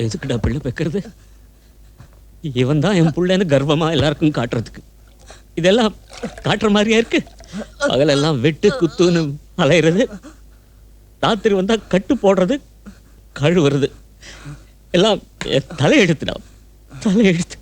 எதுக்குடா பிள்ளை பெக்கிறது? இவன் தான் என் பிள்ளைன்னு கர்வமா எல்லாருக்கும் காட்டுறதுக்கு. இதெல்லாம் காட்டுற மாதிரியா இருக்கு? பகலெல்லாம் வெட்டு குத்துன்னு அலையிறது, ராத்திரி வந்தா கட்டு போடுறது, கழுவுறது, எல்லாம் தலையெழுத்துடா, தலையெழுத்து.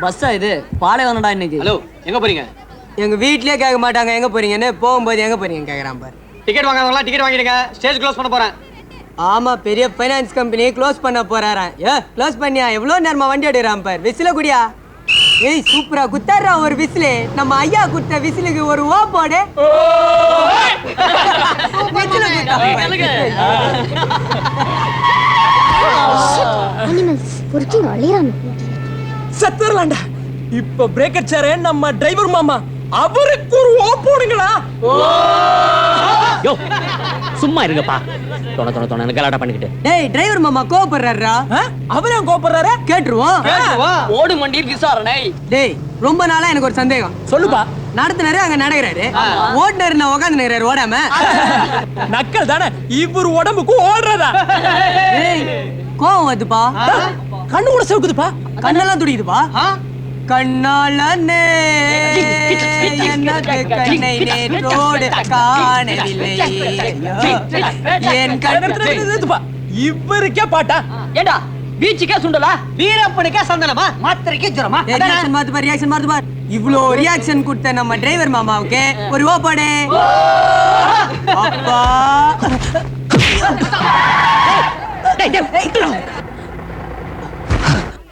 பஸ்ஸா இது? பாலைவனடா இன்னைக்கு. ஹலோ, எங்க போறீங்க? எங்க வீட்லயே கேட்க மாட்டாங்க எங்க போறீங்கன்னு, போகும்போது எங்க போறீங்க கேக்குறான் பாரு. டிக்கெட் வாங்காதவங்களா டிக்கெட் வாங்கிடுங்க, ஸ்டேஜ் க்ளோஸ் பண்ண போறேன். ஆமா, பெரிய ஃபைனான்ஸ் கம்பெனி க்ளோஸ் பண்ண போறாராம். க்ளோஸ் பண்ணியா? எவ்வளவு நேரமா வண்டி எடுக்கிறான் பாரு. விசில குடியா. ஏய் சூப்பரா குத்தாரா ஒரு விசிலு. நம்ம ஐயா குத்த விசிலுக்கு ஒரு ஓ போடு. அனிமல்ஸ் பொறுக்கிங்க அழியறானே. சத்தர்லாண்டா. இப்ப பிரேக்கர் சேரே நம்ம டிரைவர் மாமா, அவருக்கு ஒரு ஓ போடுங்களா. யோ சும்மா இருங்கப்பா. தொண கலாட்டா பண்ணிக்கிட்டு. டேய் டிரைவர் மாமா கோபப்படுறாரா? அவரே கோபப்படுறாரா? கேட்டுருவோம். ஓடு மண்டியில் விசாரணை. டேய் ரொம்ப நாளா எனக்கு ஒரு சந்தேகம். சொல்லுப்பா. நடத்துனாரு அங்க நடக்கிறாரு, ஓட்டுனாரு நான் உட்காந்து நிக்கிறாரு ஓடாம. நக்கல் தானே இவர் உடம்புக்கு ஓடுறதா? டேய் கோவம் வருதுப்பா. கண்ணு கூட செவுக்குதுப்பா. கண்ணெல்லாம் துடிக்குதுப்பா. கண்ணாளனே எனக்கு கண்ணை நேற்றோடு காணவில்லை. என் கண்ணு இவருக்கே பாட்டா? ஏண்டா பீச்சுக்கே சுண்டலா, வீரப்பனுக்கே சந்தனமா, மாத்திரைக்கே ஜுரமா? ரியாக்ஷன் மாத்து பார், ரியாக்ஷன் மாத்து பார். இவ்ளோ ரியாக்ஷன் கொடுத்த நம்ம டிரைவர் மாமாவுக்கு ஒரு ஓ போடு. அப்பா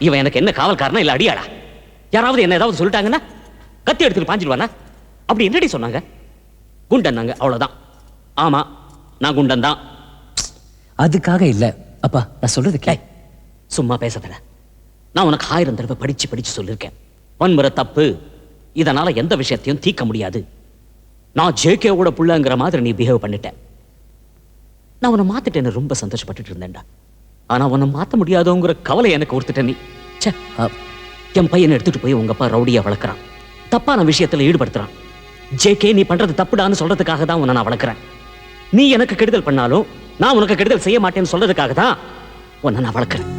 இவன் எனக்கு என்ன காவல்காரனா இல்ல அடியாளா? யாராவது என்ன ஏதாவது சொல்லிட்டாங்கன்னா கத்தி எடுத்துட்டு பாஞ்சிடுவானா? அப்படி என்னடி சொன்னாங்க? குண்டன் அவ்வளவுதான். ஆமா நான் குண்டன் தான். அதுக்காக இல்ல அப்பா, நான் சொல்றது கே. சும்மா பேசல. நான் உனக்கு 1000 தடவை படிச்சு சொல்லிருக்கேன். வன்முறை தப்பு, இதனால எந்த விஷயத்தையும் தீர்க்க முடியாது. நான் ஜேகேவோட புள்ளங்கிற மாதிரி நீ பிஹேவ் பண்ணிட்ட. நான் உன்னை மாத்திட்டேன்னு ரொம்ப சந்தோஷப்பட்டுட்டு இருந்தேன்டா. ஆனா உன்னை மாத்த முடியாதோங்கிற கவலை எனக்கு கொடுத்துட்ட நீ. என் பையனை எடுத்துட்டு போய் உங்க அப்பா ரவுடியா வளர்க்குறான், தப்பான விஷயத்துல ஈடுபடுத்துறான். ஜேகே நீ பண்றது தப்புடான்னு சொல்றதுக்காக தான் உன்னை நான் வளர்க்குறேன். நீ எனக்கு கெடுதல் பண்ணாலும் நான் உனக்கு கெடுதல் செய்ய மாட்டேன்னு சொல்றதுக்காக தான் உன்னை நான் வளர்க்குறேன்.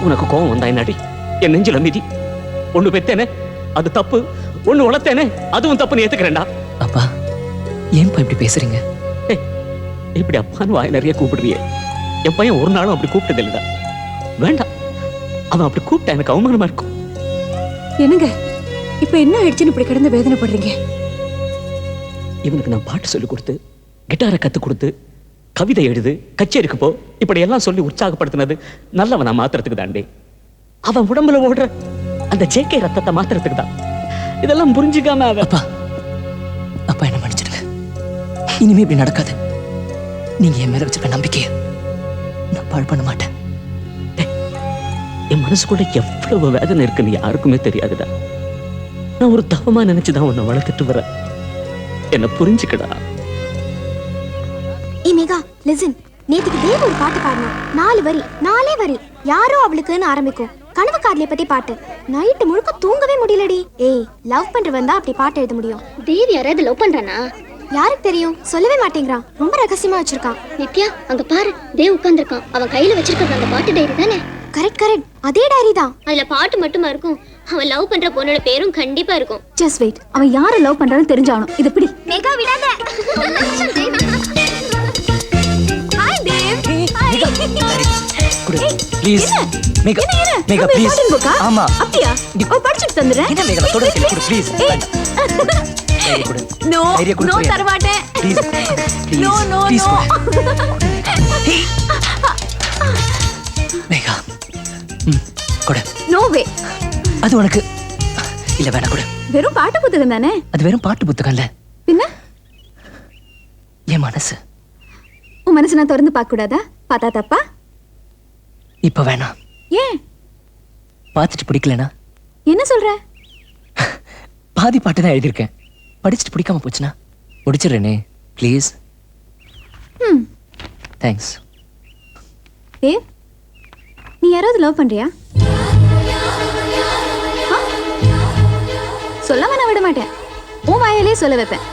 உனக்கு கோவம் வந்தா என்னடி? என் நெஞ்சில மிதி. ஒண்ணு பெத்தேனே அது தப்பு, ஒண்ணு வளர்த்தேனே அதுவும் தப்புன்னு ஏத்துக்கிறேன்டா. அப்பா ஏன்பா இப்படி பேசுறீங்க? இப்படி அப்பான்னு வாய் நிறைய கூப்பிடுறியே. என் பையன் ஒரு நாளும் அப்படி கூப்பிட்டது இல்லடா. வேண்டாம், அவன் அப்படி கூப்பிட்டா எனக்கு அவமானமா இருக்கும். என்னங்க இப்ப என்ன ஆயிடுச்சுன்னு இப்படி கிடந்து வேதனைப்படுறீங்க? இவனுக்கு நான் பாட்டு சொல்லி கொடுத்து, கிட்டாரை கத்து கொடுத்து, கவிதை எழுது, கச்சேரிக்கு போ, இப்படி எல்லாம் சொல்லி உற்சாகப்படுத்தினது நல்லவனா மாத்திரத்துக்கு தாண்டி. அவன் உடம்புல ஓடுற அந்த ஜேகே ரத்தத்தை மாத்திரத்துக்கு தான். இதெல்லாம் புரிஞ்சுக்காம அப்பா அப்பா என்ன மன்னிச்சிடுங்க. இனிமே இப்படி நடக்காது. நீங்க என் மேல வச்சிருக்க நம்பிக்கைய நான் பாழ் பண்ண மாட்டேன். என் மனசுக்குள்ள எவ்வளவு வேதனை இருக்குன்னு யாருக்குமே தெரியாதுடா. நான் ஒரு தவமா நினைச்சுதான் உன்னை வளர்த்துட்டு வர. என்ன புரிஞ்சுக்கடா. மேகா லிசன், நேத்துக்கு தேவ் ஒரு பாட்டு பாடினா. 4 வரி யாரோ அவளுக்குன்னு ஆரம்பிக்கும். கனவு காதலிய பத்தி பாட்டு. நைட்டு முழுக்க தூங்கவே முடியலடி. ஏய் லவ் பண்றவன் தான் அப்படி பாட்டு எழுத முடியும். தேவ் யாராவது லவ் பண்றானா? யாருக்கு தெரியும், சொல்லவே மாட்டேங்கிறான். ரொம்ப ரகசியமா வச்சிருக்கான். நித்யா அங்க பாரு, தேவ் உட்கார்ந்திருக்கான். அவன் கையில வச்சிருக்கிறது அந்த பாட்டு டைரி தானே? கரெக்ட் அதே டைரி தான். அதுல பாட்டு மட்டுமா இருக்கும்? அவன் லவ் பண்ற பொண்ணோட பேரும் கண்டிப்பா இருக்கும். ஜஸ்ட் வெயிட், அவன் யாரை லவ் பண்றான்னு தெரிஞ்சாகணும். இது பிடி. மேகா விடாத. Hi Dev. Please Megha, Megha please. ஆமா அப்படியா? படிச்சிட்டு தந்துறேன். என்ன மேகா தொட கொடு ப்ளீஸ். நோ நோ தரமாட்டேன். Please no no please no. Megha கொடு. நோ வே. அது உனக்கு இல்ல, வேணா கொடு. வெறும் பாட்டு புத்தகம் தானே? அது வெறும் பாட்டு புத்தகம் இல்ல. பின்ன என் மனசு. உன் மனசு நான் திறந்து பார்க்க கூடாதா? பார்த்தா தப்பா? இப்ப வேணாம். ஏன்? பார்த்துட்டு பிடிக்கலனா? என்ன சொல்ற? பாதி பாட்டு தான் எழுதியிருக்கேன். படிச்சுட்டு பிடிக்காம போச்சுன்னா முடிச்சிடுறேனே ப்ளீஸ். தேவ், நீ யாராவது லவ் பண்றியா? சொல்லாம நான் விட மாட்டேன். உன் வாயாலே சொல்ல வைப்பேன்.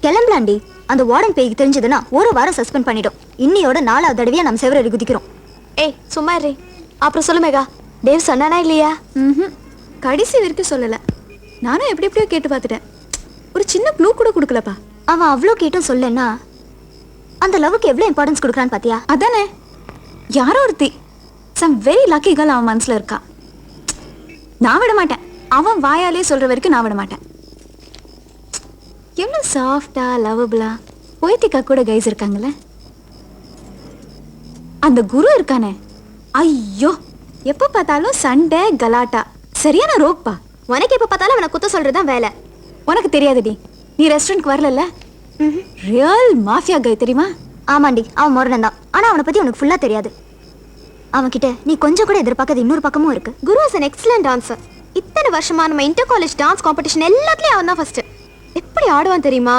கிளம்பலாண்டி. அந்த வார்டன் பேய்க்கு தெரிஞ்சதுன்னா ஒரு வாரம் சஸ்பெண்ட் பண்ணிடும். இன்னையோட 4வது தடவையா நம்ம செவரறி குதிக்கிறோம். ஏய் சும்மா இரு. அப்புறம் சொல்லு மேகா, தேவ் சொன்னானா இல்லையா? கடைசி வரைக்கும் சொல்லல. நானும் எப்படி எப்படியோ கேட்டு பார்த்துட்டேன். ஒரு சின்ன க்ளூ கூட கொடுக்கலப்பா. அவன் அவ்வளோ கேட்டும் சொல்லனா அந்த லவ்வுக்கு எவ்வளோ இம்பார்ட்டன்ஸ் கொடுக்குறான்னு பாத்தியா? அதானே, யாரோ ஒருத்தி சம் வெரி லக்கி கேர்ள் அவன் மனசுல இருக்கா. நான் விட மாட்டேன். அவன் வாயாலே சொல்ற வரைக்கும் நான் விட மாட்டேன். எவ்வளோ சாஃப்டா லவபிளா போய்த்திக்கா கூட கைஸ் இருக்காங்கல்ல. அந்த குரு இருக்கானே, ஐயோ எப்போ பார்த்தாலும் சண்டை கலாட்டா, சரியான ரோப்பா. உனக்கு எப்போ பார்த்தாலும் அவனை குத்த சொல்றதுதான் வேலை. உனக்கு தெரியாதுடி, நீ ரெஸ்டாரண்ட்க்கு வரல. ரியல் மாஃபியா கை தெரியுமா? ஆமாண்டி, அவன் முரணன் தான். ஆனா அவனை பத்தி உனக்கு ஃபுல்லா தெரியாது. அவன்கிட்ட நீ கொஞ்சம் கூட எதிர்பார்க்காத இன்னொரு பக்கமும் இருக்கு. குரு இஸ் an excellent dancer. இத்தனை வருஷமா நம்ம இன்டர் காலேஜ் டான்ஸ் காம்படிஷன் எல்லாத்துலயும் அவன் தான் ஃபர்ஸ்ட். எப்படி ஆடுவான் தெரியுமா?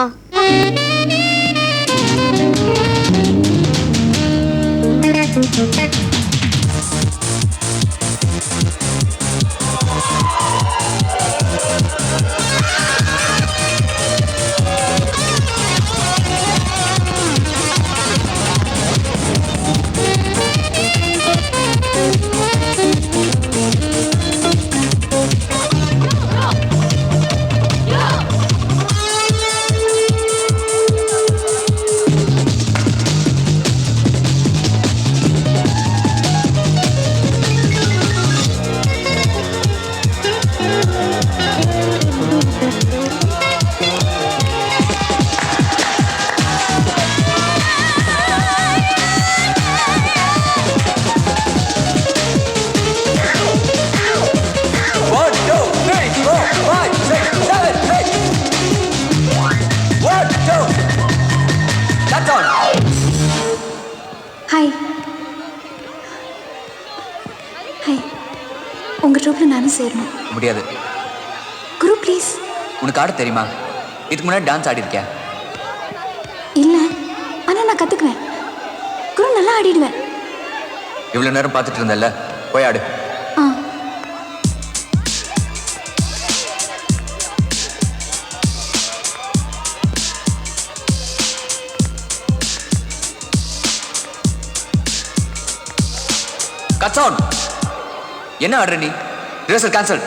ஹாய் ஹாய், உங்க ட்ரூப்ல நானும் சேரணும். முடியாது. குரு ப்ளீஸ். உனக்கு ஆட தெரியுமா? இதுக்கு முன்னாடி டான்ஸ் ஆடி இருக்கேன். இல்ல, ஆனா நான் கத்துக்குவேன். குரு நல்லா ஆடிடுவேன். இவ்வளவு நேரம் பார்த்துட்டு இருந்தல்ல, போய் ஆடு. கட்ஸ் என்ன ஆடுற நீ? Rehearsal cancel.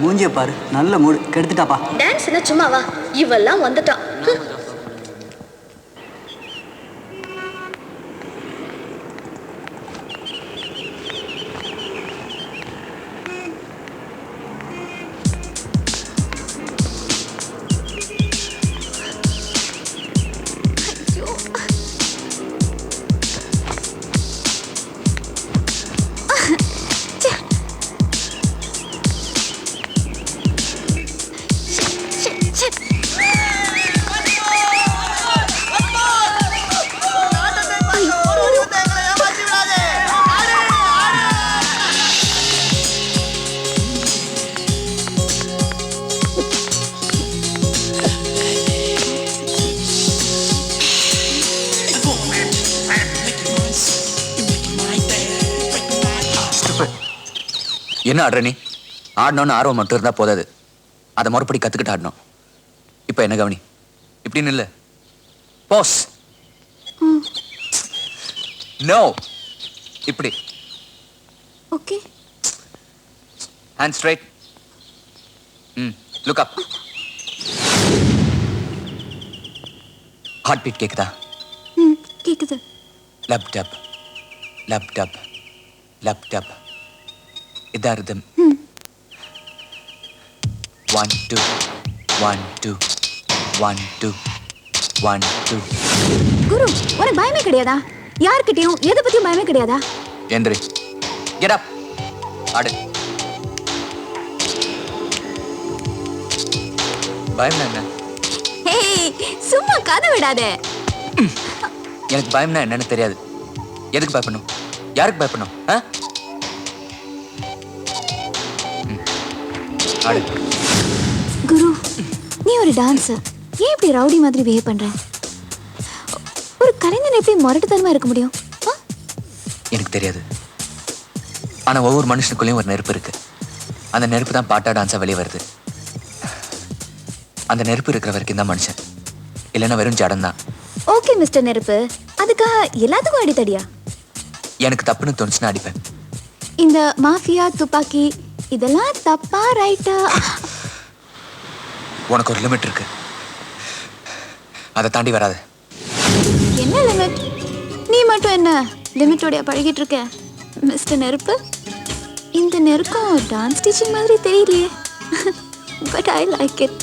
மூஞ்சிய பாரு, நல்ல மூடு கெடுத்துட்டாப்பா. டான்ஸ் என்ன சும்மாவா? இவெல்லாம் வந்துட்டான். என்ன ஆடுற நீ? ஆடணும்னு ஆர்வம் மட்டும் இருந்தா போதாது, அதை மறுபடி கத்துக்கிட்டு ஆடணும். இப்ப என்ன கவனி, இப்படின்னு இல்ல, பாஸ். நோ, இப்படி. Okay. Hand straight. Look up. Heart beat கேக்குதா? கேக்குது. Lub dub lub dub lub dub. இதான் ரிதம். 1 2 1 2 1 2 1 2. குரு, உனக்கு பயமே கிடையாதா? யார்கிட்டயும் எதை பத்தியும் பயமே கிடையாதா? எந்திரி, கெட் அப், ஆடு. பயம்னா என்ன? ஹேய், சும்மா கதை விடாதே. எனக்கு பயம்னா என்னன்னு தெரியாது. எதுக்கு பயப்படணும்? யாருக்கு பயப்படணும்? குரு, நீ ஒரு டான்சர். ஏன் இப்படி ரவுடி மாதிரி பிஹேவ் பண்ற? ஒரு கலைஞன் எப்படி முரட்டுத்தனமா இருக்க முடியும்? எனக்கு தெரியாது. ஆனா ஒவ்வொரு மனுஷனுக்குள்ளேயும் ஒரு நெருப்பு இருக்கு. அந்த நெருப்பு தான் பாட்டா டான்ஸா வெளியே வருது. அந்த நெருப்பு இருக்கிற வரைக்கும் தான் மனுஷன், இல்லைன்னா வெறும் ஜடம் தான். ஓகே மிஸ்டர் நெருப்பு, அதுக்காக எல்லாத்துக்கும் அடித்தடியா? எனக்கு தப்புன்னு தோணுச்சுன்னா அடிப்பேன். இந்த மாஃபியா துப்பாக்கி இதெல்லாம் தப்பா ரைட்டா? உனக்கு ஒரு லிமிட் இருக்கு, அதை தாண்டி வராது. என்ன லிமிட்? நீ மட்டும் என்ன லிமிட்டோடைய பழகிட்டு இருக்க மிஸ்டர் நெருப்பு? இந்த நெருக்கம் டான்ஸ் டீச்சிங் மாதிரி தெரியலையே. But I like it.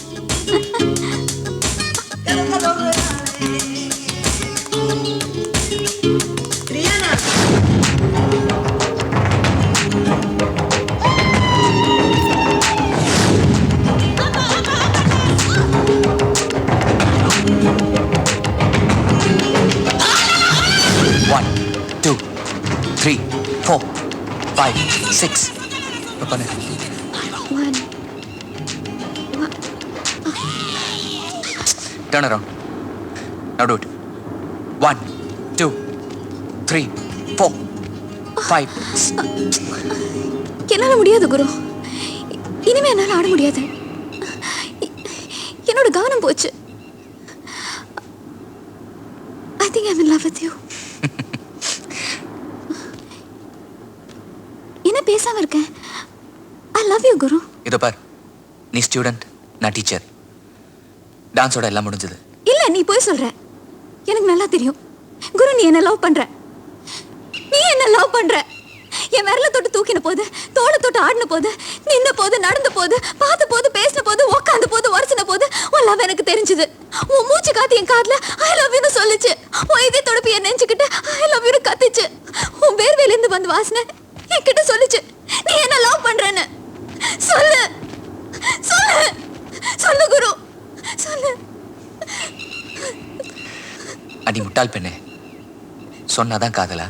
One, two, three, 4, 5, 6. பண்ணு. Turn around. Now do it. 1, 2, 3, 4, 5. என்னால முடியாது குரு. இனிமே என்னால ஆட முடியாது. என்னோட கவனம் போச்சு. I think I'm in love with you. என்ன பேசாம இருக்கேன்? I love you குரு. இதோ பார், நீ ஸ்டூடெண்ட், நான் டீச்சர். டான்ஸோட எல்லாம் முடிஞ்சது. இல்ல, நீ போய் சொல்ற. எனக்கு நல்லா தெரியும் குரு, நீ என்ன லவ் பண்ற. நீ என்ன லவ் பண்ற. என் விரல தொட்டு தூக்கின போது, தோளை தொட்டு ஆடின போது, நின்ன போது, நடந்த போது, பார்த்த போது, பேசின போது, உக்காந்த போது, உரசின போது உன் லவ் எனக்கு தெரிஞ்சது. உன் மூச்சு காத்து என் காதுல ஐ லவ் யூன்னு சொல்லுச்சு. உன் இதே தொடப்பி என் நெஞ்சுக்கிட்டு ஐ லவ் யூன்னு கத்துச்சு. உன் வேர்வையில இருந்து வந்து வாசனை என்கிட்ட சொல்லுச்சு நீ என்ன லவ் பண்றேன்னு. சொல்லு சொல்லு சொல்லு குரு, சொல்லு. அடி முட்டாள் பெண்ணே, சொன்னாதான் காதலா?